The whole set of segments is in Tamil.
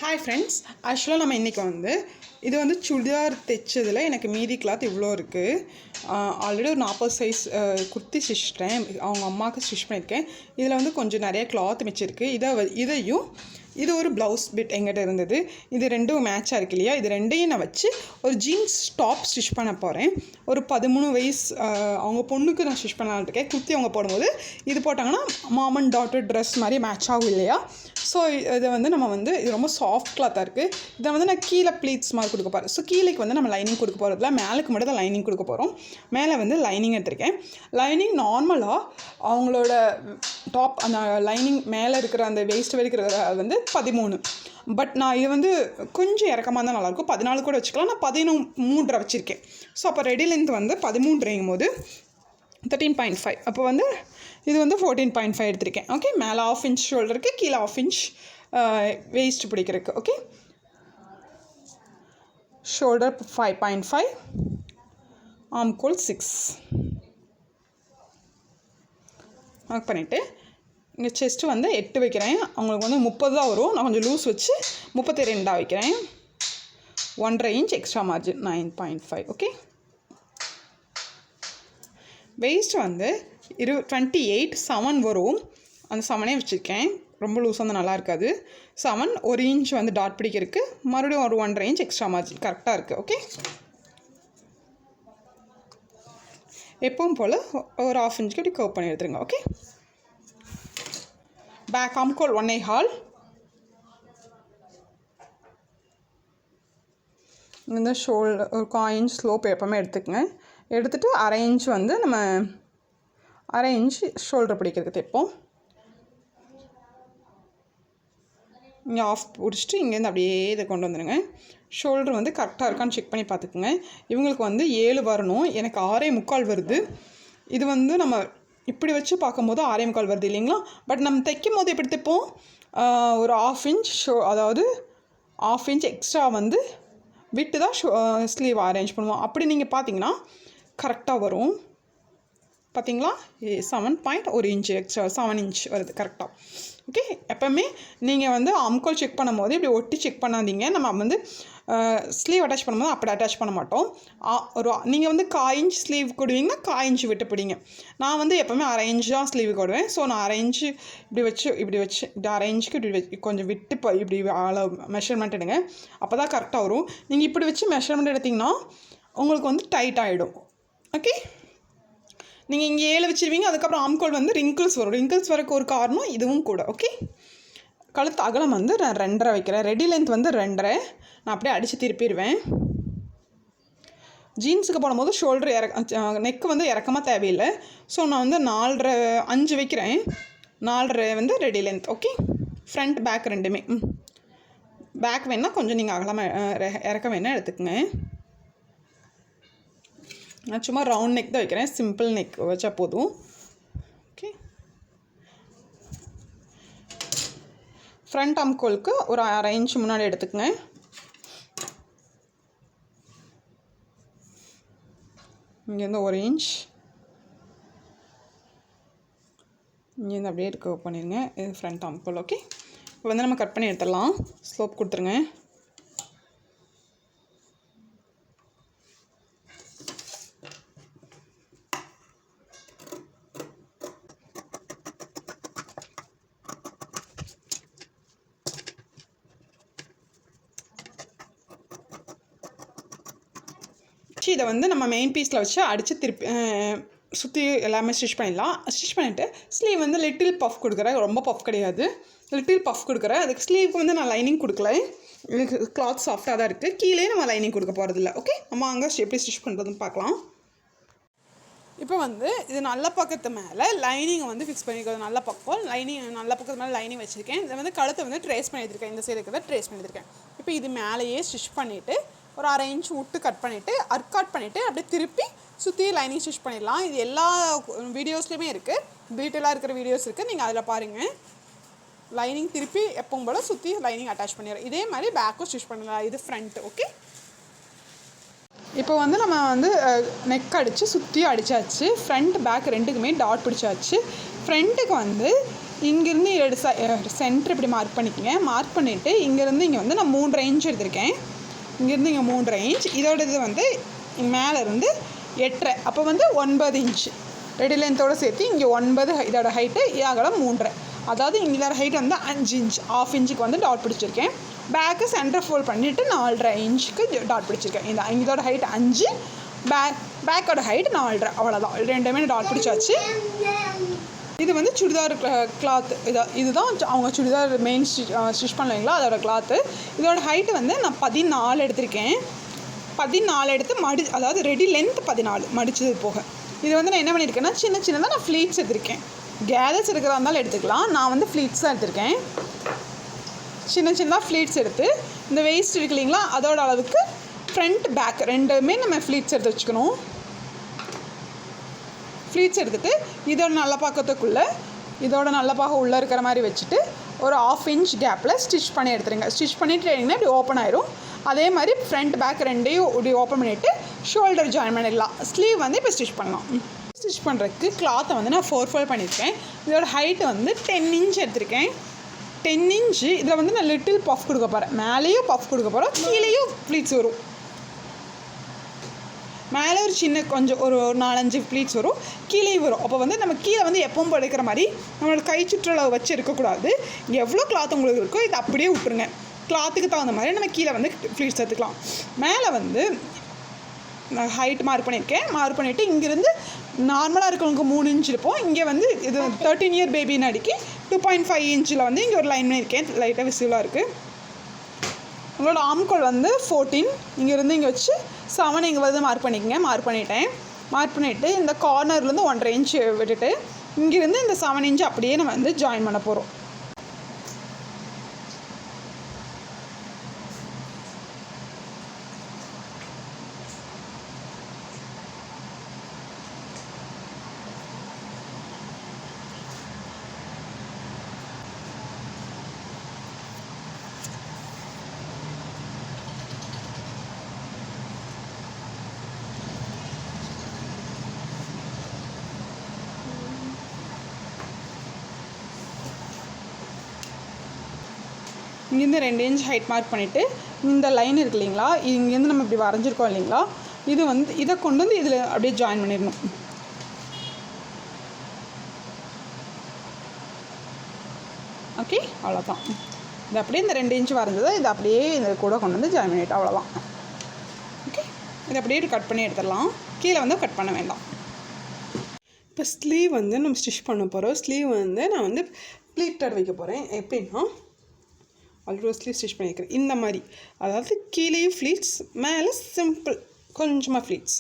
ஹாய் ஃப்ரெண்ட்ஸ், ஆக்சுவலாக நம்ம இன்றைக்கி இது சுடிதார் தைச்சதில் எனக்கு மீதி கிளாத் இவ்வளோ இருக்குது. ஆல்ரெடி ஒரு 40 சைஸ் குர்த்தி ஸ்டிச்சிட்டேன், அவங்க அம்மாவுக்கு ஸ்டிச் பண்ணியிருக்கேன். இதில் கொஞ்சம் நிறைய கிளாத் மிச்சிருக்கு. இதையும் இது ஒரு ப்ளவுஸ் பிட் எங்கிட்ட இருந்தது. இது ரெண்டும் மேட்சாக இருக்கு இல்லையா, இது ரெண்டையும் நான் வச்சு ஒரு ஜீன்ஸ் டாப் ஸ்டிச் பண்ண போகிறேன். ஒரு 13 வயசு அவங்க பொண்ணுக்கு நான் ஸ்டிச் பண்ணலான்னு இருக்கேன். குர்த்தி அவங்க போடும்போது இது போட்டாங்கன்னா மாம் அண்ட் டாட்டர் ட்ரெஸ் மாதிரி மேட்ச் ஆகும் இல்லையா. ஸோ இதை நம்ம இது ரொம்ப சாஃப்ட் கிளாத்தாக இருக்குது. இதை நான் கீழே ப்ளீட்ஸ் மாதிரி கொடுக்க போகிறேன். ஸோ கீழேக்கு நம்ம லைனிங் கொடுக்க போகிறதில்ல, மேலுக்கு மட்டும் தான் லைனிங் கொடுக்க போகிறோம். மேலே லைனிங் எடுத்திருக்கேன். லைனிங் நார்மலாக அவங்களோட டாப் அந்த லைனிங் மேலே இருக்கிற அந்த வேஸ்ட் வரைக்கிற 13. பட் நான் இது கொஞ்சம் இறக்கமாக தான் நல்லாயிருக்கும். 14 கூட வச்சுக்கலாம். நான் 13.5 வச்சுருக்கேன். ஸோ அப்போ ரெடி லென்த் 13 போது 13.5. அப்போ இது 14.5 எடுத்திருக்கேன். ஓகே, மேலே 1/2 இன்ச் ஷோல்டருக்கு, கீழே 1/2 இன்ச் வேஸ்ட் பிடிக்கிறதுக்கு. ஓகே, ஷோல்டர் 5.5, ஆம்கோல் 6 மார்க் பண்ணிவிட்டு இங்கே செஸ்ட்டு 8 வைக்கிறேன். அவங்களுக்கு 30 தான் வரும். நான் கொஞ்சம் லூஸ் வச்சு 32 வைக்கிறேன். 1.5 inch extra margin 9.5. Okay, waist 28 7 வரும். அந்த 7 வச்சுருக்கேன். ரொம்ப லூஸ் நல்லா இருக்காது. 7 1 இன்ச் டாட் பிடிக்கிறதுக்கு, மறுபடியும் ஒரு 1.5 இன்ச் எக்ஸ்ட்ரா மார்ஜின் கரெக்டாக இருக்குது. ஓகே, எப்பவும் போல் ஒரு 1/2 இன்ச்சுக்கு இப்படி கர்வ் பண்ணி எடுத்துருங்க. ஓகே, பேக் ஆம்கோல் 1.25. இந்த ஷோல்டர் ஒரு 1/4 இன்ச் ஸ்லோப் எப்போவுமே எடுத்துக்கங்க. எடுத்துகிட்டு 1/2 இன்ச் நம்ம 1/2 இன்ச் ஷோல்டர் பிடிக்கிறதுக்கு தைப்போம். இங்கே ஆஃப் பிடிச்சிட்டு இங்கேருந்து அப்படியே இதை கொண்டு வந்துடுங்க. ஷோல்டர் கரெக்டாக இருக்கான்னு செக் பண்ணி பார்த்துக்குங்க. இவங்களுக்கு 7 வரணும், எனக்கு 6.25 வருது. இது நம்ம இப்படி வச்சு பார்க்கும்போது 6.25 வருது இல்லைங்களா. பட் நம்ம தைக்கும் போது எப்படி தைப்போம், ஒரு 1/2 இன்ச் அதாவது 1/2 இன்ச் எக்ஸ்ட்ரா விட்டு தான் ஸ்லீவ் அரேஞ்ச் பண்ணுவோம். அப்படி நீங்கள் பார்த்தீங்கன்னா கரெக்டாக வரும். பார்த்தீங்களா, 7.1 இன்ச் எக்ஸ்ட்ரா 7 இன்ச் வருது கரெக்டாக. ஓகே, எப்போவுமே நீங்கள் ஆம்கோல் செக் பண்ணும்போது இப்படி ஒட்டி செக் பண்ணாதீங்க. நம்ம ஸ்லீவ் அட்டாச் பண்ணும்போது அப்படி அட்டாச் பண்ண மாட்டோம். ஒரு நீங்கள் 1/4 இன்ச் ஸ்லீவ் கொடுவீங்கன்னா 1/4 இன்ச் விட்டு பிடிங்க. நான் எப்போவுமே 1/2 இன்ச் தான் ஸ்லீவ் கொடுவேன். ஸோ நான் 1/2 இன்ச்சு இப்படி வச்சு இப்படி 1/2 இன்ச்சுக்கு இப்படி வச்சு கொஞ்சம் விட்டு இப்படி மெஷர்மெண்ட் எடுங்க. அப்போ தான் கரெக்டாக வரும். நீங்கள் இப்படி வச்சு மெஷர்மெண்ட் எடுத்திங்கன்னா உங்களுக்கு டைட் ஆகிடும். ஓகே, நீங்கள் இங்கே 7 வச்சுருவீங்க. அதுக்கப்புறம் ஆம்கோல் ரிங்கிள்ஸ் வரும். ரிங்கிள்ஸ் வரக்கு ஒரு காரணம் இதுவும் கூட. ஓகே, கழுத்து அகலம் நான் 2.5 வைக்கிறேன். Ready length 2.5. நான் அப்படியே அடித்து திருப்பிடுவேன். ஜீன்ஸுக்கு போடும்போது ஷோல்டர் நெக்கு இறக்கமாக தேவையில்லை. ஸோ நான் 4.5 5 வைக்கிறேன். 4.5 ready length. Okay, front back ரெண்டுமே. பேக் வேணால் கொஞ்சம் நீங்கள் அகலமாக இறக்க வேணால் எடுத்துக்கங்க. நான் சும்மா ரவுண்ட் நெக் தான் வைக்கிறேன். சிம்பிள் நெக் வச்சா போதும். ஓகே, ஃப்ரண்ட் ஆம்கோலுக்கு ஒரு 1/2 இன்ச் முன்னாடி எடுத்துக்கங்க. இங்கேருந்து 1 இன்ச், இங்கேருந்து அப்படியே கர்வ் பண்ணிடுங்க. இது ஃப்ரண்ட் ஆம்கோல். ஓகே, இப்போ நம்ம கட் பண்ணி எடுத்துடலாம். ஸ்லோப் கொடுத்துருங்க. இதை நம்ம மெயின் பீஸில் வச்சு அடித்து திருப்பி சுற்றி எல்லாமே ஸ்டிச் பண்ணிடலாம். ஸ்டிச் பண்ணிவிட்டு ஸ்லீவ் லிட்டில் பஃப் கொடுக்குறேன். ரொம்ப பஃப் கிடையாது, லிட்டில் பஃப் கொடுக்குறேன். அதுக்கு ஸ்லீவுக்கு நான் லைனிங் கொடுக்கல. எனக்கு கிளாத் சாஃப்டாக தான் இருக்குது. கீழே நம்ம லைனிங் கொடுக்க போகிறதில்ல. ஓகே, நம்ம அங்கே எப்படி ஸ்டிச் பண்ணுறதுன்னு பார்க்கலாம். இப்போ இது நல்ல பக்கத்து மேலே லைனிங்கை ஃபிக்ஸ் பண்ணிக்கிறது. நல்ல பக்கம் லைனிங், நல்ல பக்கத்து மேலே லைனிங் வச்சுருக்கேன். இதை கழுத்தை ட்ரேஸ் பண்ணி எடுத்துருக்கேன். இந்த சைடு இருக்கிறத ட்ரேஸ் பண்ணி எடுத்துருக்கேன். இப்போ இது மேலேயே ஸ்டிச் பண்ணிவிட்டு ஒரு 1/2 இன்ச் விட்டு கட் பண்ணிவிட்டு கட் பண்ணிவிட்டு அப்படியே திருப்பி சுற்றி லைனிங் ஸ்டிச் பண்ணிடலாம். இது எல்லா வீடியோஸ்லேயுமே இருக்குது, டீட்டெயிலாக இருக்கிற வீடியோஸ் இருக்குது. நீங்கள் அதில் பாருங்கள். லைனிங் திருப்பி எப்பவும் போல் சுற்றி லைனிங் அட்டாச் பண்ணிடுறோம். இதே மாதிரி பேக்கும் ஸ்டிச் பண்ணிடலாம். இது ஃப்ரண்ட்டு. ஓகே, இப்போ நம்ம நெக் அடித்து சுற்றியும் அடித்தாச்சு. ஃப்ரண்ட் பேக் ரெண்டுக்குமே டாட் பிடிச்சாச்சு. ஃப்ரண்ட்டுக்கு இங்கேருந்து சென்டர் இப்படி மார்க் பண்ணிக்கோங்க. மார்க் பண்ணிவிட்டு இங்கேருந்து இங்கே வந்து நான் 3 ரேஞ்ச் எடுத்திருக்கேன். இங்கேருந்து இங்கே 3 ரேஞ்ச். இதோட இது வந்து மேலே இருந்து 8.5, அப்போ வந்து 9 இன்ச்சு ரெடி லென்த்தோடு சேர்த்து இங்கே 9 இதோட ஹைட்டு, அகலம் 3.5. அதாவது இதோட ஹைட் வந்து 5 இன்ச், 1/2 இன்ச்சுக்கு வந்து டாட் பிடிச்சிருக்கேன். பேக்கு சென்டர் ஃபோல்ட் பண்ணிவிட்டு 4.5 இன்ச்சுக்கு டாட் பிடிச்சிருக்கேன். இதோட ஹைட் 5, பேக்கோட ஹைட் 4.5, அவ்வளோதான். ரெண்டுமே டாட் பிடிச்சாச்சு. இது வந்து சுடிதார் கிளாத்து. இதுதான் அவங்க சுடிதார் மெயின் ஸ்டிச் பண்ணுவீங்களா அதோட கிளாத்து. இதோட ஹைட்டு வந்து நான் 14 எடுத்திருக்கேன். 14 எடுத்து அதாவது ரெடி லென்த் 14 மடிச்சது போக. இது வந்து நான் என்ன பண்ணியிருக்கேன்னா சின்னதாக நான் ஃப்ளீட்ஸ் எடுத்திருக்கேன். கேதர்ஸ் எடுக்கிறதா இருந்தாலும் எடுத்துக்கலாம். நான் வந்து ஃப்ளீட்ஸ் தான் எடுத்திருக்கேன். சின்னதாக ஃப்ளீட்ஸ் எடுத்து இந்த வெயிஸ்ட் இருக்கு இல்லைங்களா அதோட அளவுக்கு ஃப்ரண்ட் பேக் ரெண்டுமே நம்ம ஃப்ளீட்ஸ் எடுத்து வச்சுக்கணும். ஃப்ளீட்ஸ் எடுத்துகிட்டு இதோட நல்ல பக்கத்துக்குள்ளே இதோட நல்ல பாகம் உள்ளே இருக்கிற மாதிரி வச்சுட்டு ஒரு 1/2 இன்ச் கேப்பில் ஸ்டிச் பண்ணி எடுத்துருங்க. ஸ்டிச் பண்ணிட்டு இப்படி ஓப்பன் ஆயிரும். அதே மாதிரி ஃப்ரண்ட் பேக் ரெண்டையும் இப்படி ஓப்பன் பண்ணிவிட்டு ஷோல்டர் ஜாயின் பண்ணிடலாம். ஸ்லீவ் வந்து இப்போ ஸ்டிச் பண்ணலாம். ஸ்டிச் பண்ணுறதுக்கு கிளாத்தை வந்து நான் 4 ஃபோல்ட் பண்ணியிருக்கேன். இதோட ஹைட்டு வந்து 10 இன்ச் எடுத்திருக்கேன். 10 இன்ச்சு. இதில் வந்து நான் லிட்டில் பஃப் கொடுக்க போகிறேன். மேலேயும் பஃப் கொடுக்க போகிறோம், கீழேயும் ஃப்ளீட்ஸ் வரும். மேலே ஒரு சின்ன கொஞ்சம் ஒரு 4-5 ஃப்ளீட்ஸ் வரும், கீழே வரும். அப்போ வந்து நம்ம கீழே வந்து எப்பவும் படுக்கிற மாதிரி நம்மளோட கை சுற்றளவு வச்சு இருக்கக்கூடாது. எவ்வளோ கிளாத் உங்களுக்கு இருக்கோ இதை அப்படியே விட்டுருங்க. கிளாத்துக்கு தகுந்த மாதிரி நம்ம கீழே வந்து ஃப்ளீட்ஸ் எடுத்துக்கலாம். மேலே வந்து நான் ஹைட் மார்க் பண்ணியிருக்கேன். மார்க் பண்ணிவிட்டு இங்கேருந்து நார்மலாக இருக்கவங்களுக்கு 3 இன்ச் இருப்போம். இங்கே வந்து இது 13 இயர் பேபின்னு அடிக்கி 2.5 இன்ச்சில் வந்து இங்கே ஒரு லைன் பண்ணியிருக்கேன். லைட்டாக விசிபிளாக இருக்குது. உங்களோட ஆம்கோல் வந்து 14, இங்கேருந்து இங்கே வச்சு 7 இங்கே வந்து மார்க் பண்ணிக்கோங்க. மார்க் பண்ணிவிட்டேன். மார்க் பண்ணிவிட்டு இந்த கார்னர்லேருந்து 1.5 இன்ச் விட்டுட்டு இங்கேருந்து இந்த 7 இன்ச் அப்படியே நம்ம வந்து ஜாயின் பண்ண போகிறோம். இங்கேருந்து 2 இன்ச் ஹைட் மார்க் பண்ணிவிட்டு இந்த லைன் இருக்குது இல்லைங்களா, இங்கேருந்து நம்ம இப்படி வரைஞ்சிருக்கோம் இல்லைங்களா, இது வந்து இதை கொண்டு வந்து இதில் அப்படியே ஜாயின் பண்ணிடணும். ஓகே, அவ்வளோதான். இது அப்படியே இந்த 2 இன்ச் வரைஞ்சதை இது அப்படியே இந்த கூட கொண்டு வந்து ஜாயின் பண்ணிவிட்டு அவ்வளோதான். ஓகே, இதை அப்படியே கட் பண்ணி எடுத்துடலாம். கீழே வந்து கட் பண்ண வேண்டாம். இப்போ ஸ்லீவ் வந்து நம்ம ஸ்டிச் பண்ண போகிறோம். ஸ்லீவ் வந்து நான் வந்து ப்ளீட்டட் வைக்க போகிறேன். எப்படின்னா ஆல்ரெடி ஸ்லீவ் ஸ்டிச் பண்ணியிருக்கிறேன் இந்த மாதிரி. அதாவது கீழேயும் ஃப்ளீட்ஸ், மேலே சிம்பிள் கொஞ்சமாக ஃப்ளீட்ஸ்,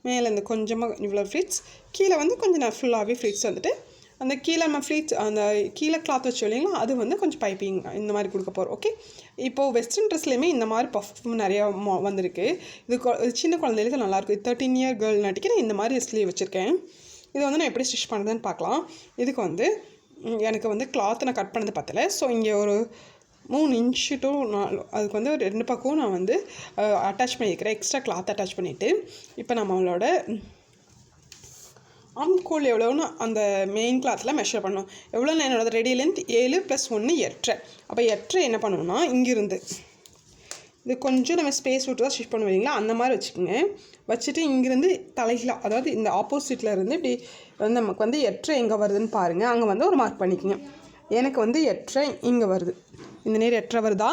மேலே இந்த கொஞ்சமாக இவ்வளோ ஃப்ளீட்ஸ், கீழே வந்து கொஞ்சம் நான் ஃபுல்லாகவே ஃப்ளீட்ஸ் வந்துட்டு அந்த கீழே நம்ம ஃப்ளீட்ஸ் அந்த கீழே கிளாத் வச்சு இல்லைங்களா அது வந்து கொஞ்சம் பைப்பிங் இந்த மாதிரி கொடுக்க போகிறோம். ஓகே, இப்போது வெஸ்டர்ன் ட்ரெஸ்லேயுமே இந்த மாதிரி பஃப் நிறையா வந்திருக்கு. இது சின்ன குழந்தைகளுக்கு நல்லாயிருக்கும். 13 இயர் கேர்ள் நாட்டிக்கு நான் இந்த மாதிரி ஸ்லீவ் வச்சுருக்கேன். இது வந்து நான் எப்படி ஸ்டிச் பண்ணுறதுன்னு பார்க்கலாம். இதுக்கு வந்து எனக்கு வந்து கிளாத்தை நான் கட் பண்ணது பத்தலை. ஸோ இங்கே ஒரு 3 இன்ச்சு டு 4 அதுக்கு வந்து 2 பக்கம் நான் வந்து அட்டாச் பண்ணியிருக்கிறேன். எக்ஸ்ட்ரா கிளாத் அட்டாச் பண்ணிவிட்டு இப்போ நம்மளோட ஆம்கோல் எவ்வளோன்னு அந்த மெயின் கிளாத்தில் மெஷர் பண்ணணும். எவ்வளோ என்னோட ரெடி லென்த் 7 + 1 8.5. அப்போ 8.5 என்ன பண்ணணும்னா இங்கேருந்து இது கொஞ்சம் நம்ம ஸ்பேஸ் விட்டு தான் ஸ்டிச் பண்ணுவீங்களா அந்த மாதிரி வச்சுக்கோங்க. வச்சுட்டு இங்கேருந்து தலைகீழாக அதாவது இந்த ஆப்போசிட்டில் இருந்து இப்படி வந்து நமக்கு வந்து 8.5 எங்கே வருதுன்னு பாருங்கள். அங்கே வந்து ஒரு மார்க் பண்ணிக்கோங்க. எனக்கு வந்து 8.5 இங்கே வருது. இந்த நேர் 8.5 வருதா,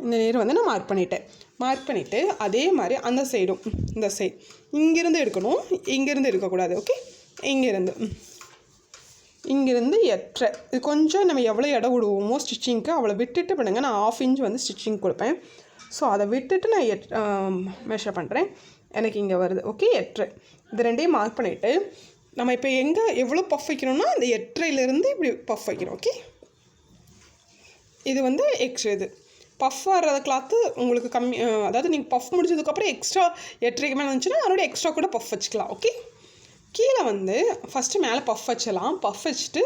இந்த நேர் வந்து நான் மார்க் பண்ணிட்டேன். மார்க் பண்ணிவிட்டு அதே மாதிரி அந்த சைடும் இந்த சைடு இங்கேருந்து எடுக்கணும், இங்கேருந்து எடுக்கக்கூடாது. ஓகே, இங்கேருந்து 8.5 இது கொஞ்சம் நம்ம எவ்வளோ இடம் விடுவோமோ ஸ்டிச்சிங்க்கு அவ்வளோ விட்டுட்டு பண்ணுங்க. நான் 1/2 இன்ச் வந்து ஸ்டிச்சிங் கொடுப்பேன். ஸோ அதை விட்டுட்டு நான் மெஷர் பண்ணுறேன். எனக்கு இங்கே வருது. ஓகே, 8.5 இது ரெண்டையும் மார்க் பண்ணிவிட்டு நம்ம இப்போ எங்கே எவ்வளோ பஃப் வைக்கணும்னா இந்த 8.5லேருந்து இப்படி பஃப் வைக்கணும். ஓகே, இது வந்து எக்ஸ்ட்ரா இது பஃப் வர்ற கிளாத்து உங்களுக்கு கம்மி, அதாவது நீங்கள் பஃப் முடிச்சதுக்கப்புறம் எக்ஸ்ட்ரா 8.5க்கு மேலே இருந்துச்சுன்னா அதோட எக்ஸ்ட்ரா கூட பஃப் வச்சுக்கலாம். ஓகே, கீழே வந்து ஃபஸ்ட்டு மேலே பஃப் வச்சலாம். பஃப் வச்சுட்டு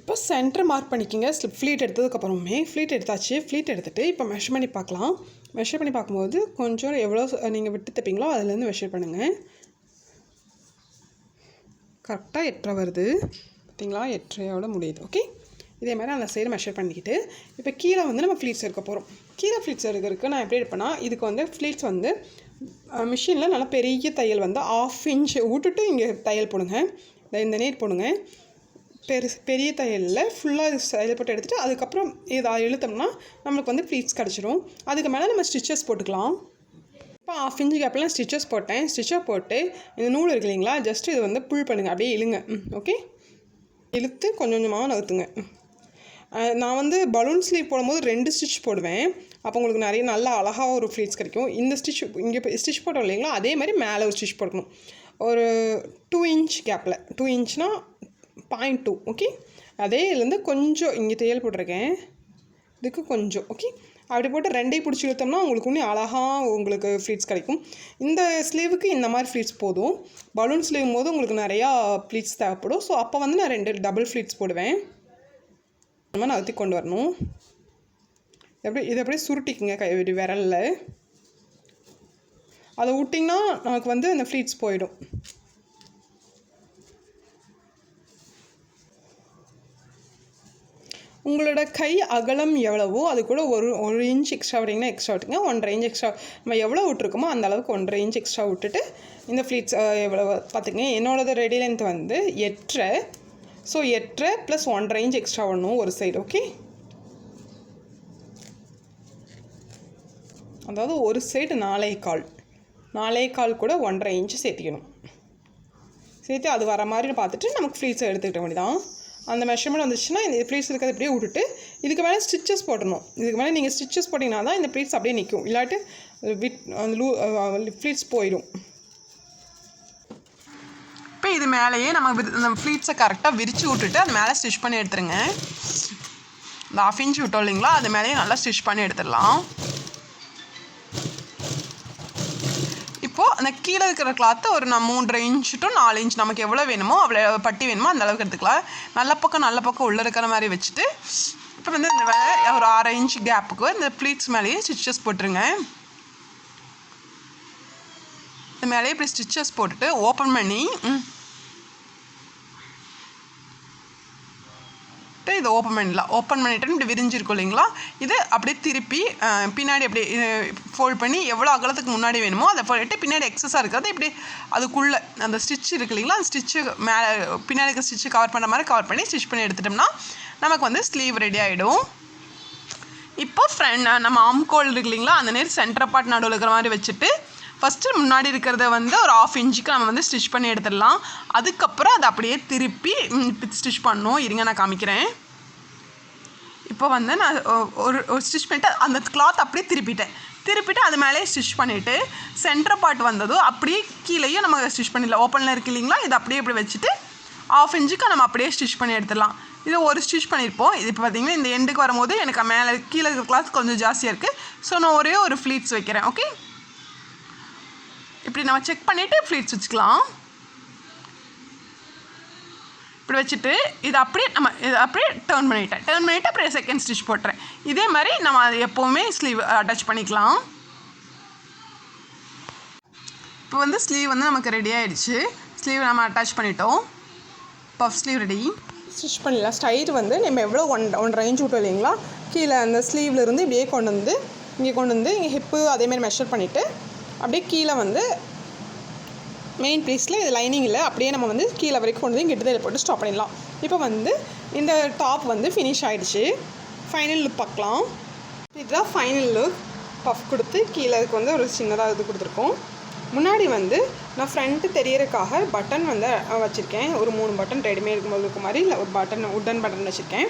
இப்போ சென்டர் மார்க் பண்ணிக்கோங்க. ஃப்ளீட் எடுத்ததுக்கப்புறமே ஃப்ளீட் எடுத்தாச்சு. ஃப்ளீட் எடுத்துகிட்டு இப்போ மெஷர் பண்ணி பார்க்கலாம். மெஷர் பண்ணி பார்க்கும்போது கொஞ்சம் எவ்வளோ நீங்கள் விட்டு தைப்பீங்களோ அதுலேருந்து மெஷர் பண்ணுங்கள். கரெக்டாக 8.5 வருது பார்த்தீங்களா, 8.5 முடியுது. ஓகே, இதே மாதிரி அந்த சைடு மெஷர் பண்ணிக்கிட்டு இப்போ கீழே வந்து நம்ம ஃப்ளீட்ஸ் எடுக்க போகிறோம். கீழே ஃப்ளீட்ஸ் எடுக்கிறதுக்கு நான் எப்படி எடுப்பேன்னா, இதுக்கு வந்து ஃப்ளீட்ஸ் வந்து மிஷினில் நல்லா பெரிய தையல் வந்து 1/2 இன்ச் விட்டுட்டு இங்கே தையல் போடுங்க, இந்த நீட் போடுங்க. பெரிய தையலில் ஃபுல்லாக தையல் போட்டு எடுத்துகிட்டு அதுக்கப்புறம் இதை இழுத்தோம்னா நம்மளுக்கு வந்து ஃப்ளீட்ஸ் கிடச்சிரும். அதுக்கு மேலே நம்ம ஸ்டிச்சஸ் போட்டுக்கலாம். இப்போ 1/2 இன்ச் கேப்லாம் ஸ்டிச்சஸ் போட்டேன். ஸ்டிச்சை போட்டு இந்த நூல் இருக்கு இல்லைங்களா, ஜஸ்ட்டு இது வந்து புல் பண்ணுங்கள், அப்படியே இழுங்க. ஓகே, இழுத்து கொஞ்சம் கொஞ்சமாக நகர்த்துங்க. நான் வந்து பலூன் ஸ்லீவ் போடும்போது 2 ஸ்டிச் போடுவேன். அப்போ உங்களுக்கு நிறைய நல்லா அழகாக ஒரு ஃப்ளீட்ஸ் கிடைக்கும். இந்த ஸ்டிச் இங்கே ஸ்டிச் போட்டோம் இல்லைங்களா, அதே மாதிரி மேலே ஒரு ஸ்டிச் போடணும். ஒரு 2 இன்ச் கேப்பில், 2 இன்ச்னால் 0.2. ஓகே, அதே இதுலேருந்து கொஞ்சம் இங்கே தையல் போட்டிருக்கேன், இதுக்கு கொஞ்சம். ஓகே, அப்படி போட்டு 2ஐயும் பிடிச்சி இழுத்தோம்னா உங்களுக்கு இன்னும் அழகாக உங்களுக்கு ஃப்ளீட்ஸ் கிடைக்கும். இந்த ஸ்லீவுக்கு இந்த மாதிரி ஃப்ளீட்ஸ் போதும். பலூன் ஸ்லீவும் போது உங்களுக்கு நிறையா ஃப்ளீட்ஸ் தேவைப்படும். ஸோ அப்போ வந்து நான் 2 டபுள் ஃப்ளீட்ஸ் போடுவேன். நம்ம நகர்த்தி கொண்டு வரணும். இதை அப்படியே சுருட்டிக்குங்க விரலில். அதை விட்டிங்கன்னா நமக்கு வந்து அந்த ஃப்ளீட்ஸ் போயிடும். உங்களோட கை அகலம் எவ்வளவோ அது கூட ஒரு இன்ச் எக்ஸ்ட்ரா விட்டிங்கன்னா எக்ஸ்ட்ரா விட்டுங்க. 1.5 இன்ச் எக்ஸ்ட்ரா நம்ம எவ்வளோ விட்ருக்கோமோ அந்த அளவுக்கு 1.5 இன்ச் எக்ஸ்ட்ரா விட்டுட்டு இந்த ஃப்ளீட்ஸ் எவ்வளோ பார்த்துங்க. என்னோடது ரெடி லென்த் வந்து 8.5. ஸோ 8.5 + 1.5 இன்ச் எக்ஸ்ட்ரா வரணும் ஒரு சைடு. ஓகே, அதாவது ஒரு சைடு 4.25 கூட 1.5 இன்ச்சு சேர்த்திக்கணும். சேர்த்து அது வர மாதிரி பார்த்துட்டு நமக்கு ஃப்ளீட்ஸை எடுத்துக்கிட்ட வேண்டியதான். அந்த மெஷர்மெண்ட் வந்துச்சுன்னா இந்த ஃப்ளீட்ஸ் இருக்கிறத அப்படியே விட்டுட்டு இதுக்கு மேலே ஸ்டிச்சஸ் போடணும். இதுக்கு மேலே நீங்கள் ஸ்டிச்சஸ் போட்டிங்கன்னா தான் இந்த ஃப்ளீட்ஸ் அப்படியே நிற்கும், இல்லாட்டி ஃப்ளீட்ஸ் போயிடும். இப்போ இது மேலேயே நம்ம ஃப்ளீட்ஸை கரெக்டாக விரித்து விட்டுட்டு அது மேலே ஸ்டிச் பண்ணி எடுத்துருங்க. இந்த 1/2 இன்ச் விட்டோம் இல்லைங்களா, அது மேலேயே நல்லா ஸ்டிச் பண்ணி எடுத்துடலாம். இப்போது அந்த கீழே இருக்கிற கிளாத்தை ஒரு 3.5 இன்ச் to 4 இன்ச் நமக்கு எவ்வளோ வேணுமோ அவ்வளோ பட்டி வேணுமோ அந்த அளவுக்கு எடுத்துக்கலாம். நல்ல பக்கம் உள்ளே இருக்கிற மாதிரி வச்சுட்டு இப்போ வந்து இந்த ஒரு 6 இன்ச் கேப்புக்கு இந்த ஃப்ளீட்ஸ் மேலேயே ஸ்டிச்சஸ் போட்டுருங்க. இந்த மேலேயே இப்படி ஸ்டிச்சஸ் போட்டுட்டு ஓப்பன் பண்ணி இதை ஓப்பன் பண்ணிவிட்டு இப்படி விரிஞ்சிருக்கும் இல்லைங்களா, இது அப்படியே திருப்பி பின்னாடி அப்படியே ஃபோல்ட் பண்ணி எவ்வளோ அகலத்துக்கு முன்னாடி வேணுமோ அதை போட்டு பின்னாடி எக்ஸஸாக இருக்கிறது இப்படி அதுக்குள்ளே அந்த ஸ்டிச் இருக்கு இல்லைங்களா, அந்த ஸ்டிச்சு மேலே பின்னாடி இருக்க ஸ்டிச்சு கவர் பண்ணுற மாதிரி கவர் பண்ணி ஸ்டிச் பண்ணி எடுத்துட்டோம்னா நமக்கு வந்து ஸ்லீவ் ரெடி ஆகிடும். இப்போ நம்ம ஆம்கோல் இருக்கு இல்லைங்களா, அந்த நேரம் சென்டர் பார்ட் நடுவில் இருக்கிற மாதிரி வச்சுட்டு ஃபஸ்ட்டு முன்னாடி இருக்கிறத வந்து ஒரு 1/2 இன்ச்சுக்கு நம்ம வந்து ஸ்டிச் பண்ணி எடுத்துடலாம். அதுக்கப்புறம் அதை அப்படியே திருப்பி ஸ்டிச் பண்ணணும். இருங்க நான் காமிக்கிறேன். இப்போ வந்து நான் ஒரு ஸ்டிச் பண்ணிவிட்டு அந்த கிளாத் அப்படியே திருப்பிட்டு அது மேலே ஸ்டிச் பண்ணிவிட்டு சென்டர் பார்ட் வந்ததும் அப்படியே கீழேயும் நம்ம ஸ்டிச் பண்ணிடலாம். ஓப்பனில் இருக்கு இல்லைங்களா, இது அப்படியே இப்படி வச்சுட்டு 1/2 இன்ச்சுக்கு நம்ம அப்படியே ஸ்டிச் பண்ணி எடுத்துடலாம். இது ஒரு ஸ்டிச் பண்ணியிருப்போம். இது இப்போ பார்த்திங்கன்னா இந்த எண்டுக்கு வரும்போது எனக்கு மேலே கீழே இருக்கிற கிளாத் கொஞ்சம் ஜாஸ்தியாக இருக்குது. ஸோ நான் ஒரே ஒரு ஃப்ளீட்ஸ் வைக்கிறேன். ஓகே, இப்படி நம்ம செக் பண்ணிவிட்டு ஃப்ளீட்ஸ் வச்சுக்கலாம். இப்படி வச்சுட்டு இதை அப்படியே டர்ன் பண்ணிவிட்டு அப்புறம் செகண்ட் ஸ்டிச் போட்டுறேன். இதே மாதிரி நம்ம அது எப்போவுமே ஸ்லீவ் அட்டாச் பண்ணிக்கலாம். இப்போ வந்து ஸ்லீவ் வந்து நமக்கு ரெடி ஆகிடுச்சு. ஸ்லீவ் நம்ம அட்டாச் பண்ணிட்டோம். Puff sleeve ready. ஸ்டிச் பண்ணிடலாம். ஸ்டைட் வந்து நம்ம எவ்வளோ 1.5 இன்ச் விட்டோம் இல்லைங்களா, கீழே அந்த ஸ்லீவ்லேருந்து இப்படியே இங்கே கொண்டு வந்து இங்கே ஹிப்பு அதேமாதிரி மெஷர் பண்ணிவிட்டு அப்படியே கீழே வந்து மெயின் பீஸில் இது லைனிங் இல்லை, அப்படியே நம்ம வந்து கீழே வரைக்கும் கொண்டு வந்து கிட்டத்தில் போட்டு ஸ்டாப் பண்ணிடலாம். இப்போ வந்து இந்த டாப் வந்து ஃபினிஷ் ஆகிடுச்சு. ஃபைனல் லுக் பார்க்கலாம். இதுதான் ஃபைனல் லுக். பஃப் கொடுத்து கீழே இதுக்கு வந்து ஒரு சின்னதாக இது கொடுத்துருக்கோம். முன்னாடி வந்து நான் ஃப்ரண்ட்டு தெரியறதுக்காக பட்டன் வந்து வச்சுருக்கேன். ஒரு 3 பட்டன் ரெடிமேட் இருக்கும்போது இருக்க மாதிரி இல்லை, ஒரு பட்டன் உட்டன் பட்டன் வச்சுருக்கேன்.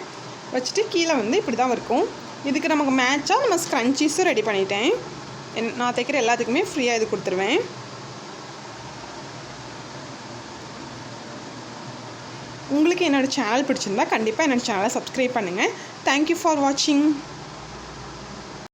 வச்சுட்டு கீழே வந்து இப்படி தான் இருக்கும். இதுக்கு நமக்கு மேட்சாக நம்ம ஸ்க்ரன்ச்சீஸும் ரெடி பண்ணிட்டேன். நான் தைக்கிற எல்லாத்துக்குமே ஃப்ரீயாக இது கொடுத்துருவேன். உங்களுக்கு என்னோடய சேனல் பிடிச்சிருந்தா கண்டிப்பாக என்னோடய சேனலை சப்ஸ்கிரைப் பண்ணுங்கள். தேங்க்யூ ஃபார் வாட்சிங்.